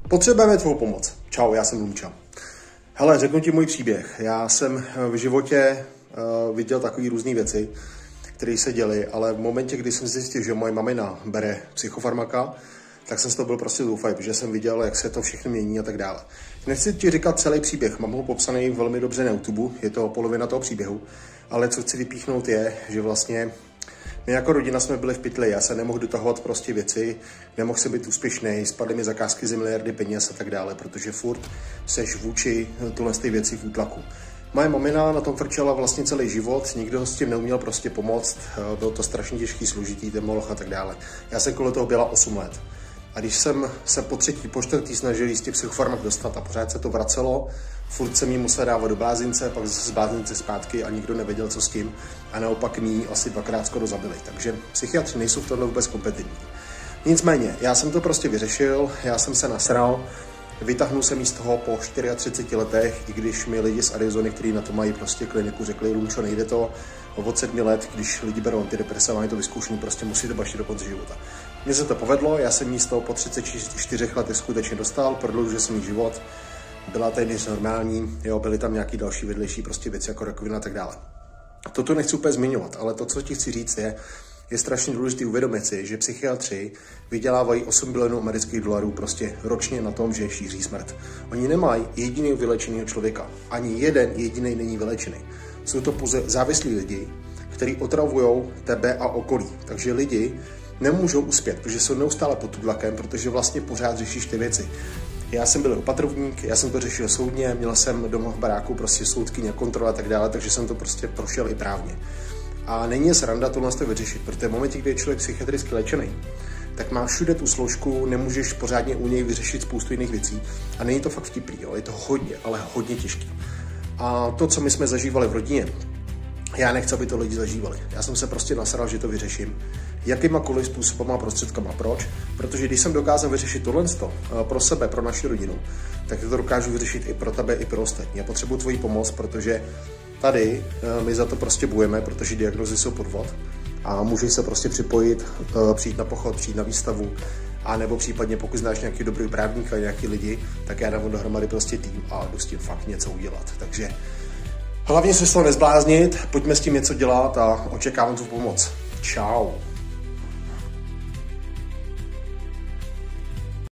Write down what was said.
Potřebujeme tvou pomoc. Čau, já jsem Lumča. Hele, řeknu ti můj příběh. Já jsem v životě viděl takové různé věci, které se děly, ale v momentě, kdy jsem zjistil, že moje mamina bere psychofarmaka, tak jsem z toho byl prostě zoufalý, protože jsem viděl, jak se to všechno mění a tak dále. Nechci ti říkat celý příběh, mám ho popsaný velmi dobře na YouTube, je to polovina toho příběhu, ale co chci vypíchnout je, že vlastně my jako rodina jsme byli v pytli, já se nemohl dotahovat prostě věci, nemohl jsem být úspěšný, spadly mi zakázky z miliardy peněz a tak dále, protože furt seš vůči tyhle věci v útlaku. Moje mamina na tom frčela vlastně celý život, nikdo s tím neuměl prostě pomoct, bylo to strašně těžký, složitý, ten moloch a tak dále. Já jsem kolem toho byla 8 let. A když jsem se po třetí, po čtvrtý snažil jistě psychofarmak dostat a pořád se to vracelo, furt jsem jí musel dávat do blázince, pak z blázince zpátky a nikdo nevěděl, co s tím. A naopak mi asi 2krát skoro zabili. Takže psychiatři nejsou v tomhle vůbec kompetentní. Nicméně, já jsem to prostě vyřešil, já jsem se nasral, vytáhnul jsem jí z toho po 34 letech, i když mi lidi z Arizony, kteří na to mají prostě kliniku, řekli, Lumčo, nejde to. Od 7 let, když lidi berou antidepresiva, mají to vyzkoušení, prostě musíte baštit do konce života. Mně se to povedlo, já jsem jí z toho po 34 letech skutečně dostal, prodloužil jsem jí život, byla téměř normální, jo, byly tam nějaké další vedlejší prostě věci jako rakovina a tak dále. Toto nechci úplně zmiňovat, ale to, co ti chci říct, je strašně důležité uvědomit si, že psychiatři vydělávají 8 bilionů amerických dolarů prostě ročně na tom, že šíří smrt. Oni nemají jediného vylečeného člověka. Ani jeden jediný není vylečený. Jsou to pouze závislí lidi, kteří otravují tebe a okolí. Takže lidi nemůžou uspět, protože jsou neustále pod tlakem, protože vlastně pořád řešíš ty věci. Já jsem byl opatrovník, já jsem to řešil soudně, měl jsem doma v baráku prostě soudkyně, kontrola a tak dále, takže jsem to prostě prošel i právně. A není sranda tohle vyřešit, protože v momentě, kdy je člověk psychiatricky léčený, tak má všude tu složku, nemůžeš pořádně u něj vyřešit spoustu jiných věcí. A není to fakt vtipný, jo? Je to hodně, ale hodně těžký. A to, co my jsme zažívali v rodině, já nechci, aby to lidi zažívali. Já jsem se prostě nasral, že to vyřeším. Jakýmakoliv způsobem a prostředkama. Proč? Protože když jsem dokázal vyřešit tohle pro sebe, pro naši rodinu, tak to dokážu vyřešit i pro tebe, i pro ostatní. Já potřebuji tvoji pomoc, protože tady my za to prostě bojujeme, protože diagnózy jsou podvod a můžeš se prostě připojit, přijít na pochod, přijít na výstavu, a nebo případně pokud znáš nějaký dobrý právník a nějaký lidi, tak já dám dohromady prostě tým a jdu s tím fakt něco udělat. Takže hlavně se z toho nezbláznit, pojďme s tím něco dělat a očekávám tu pomoc. Čau.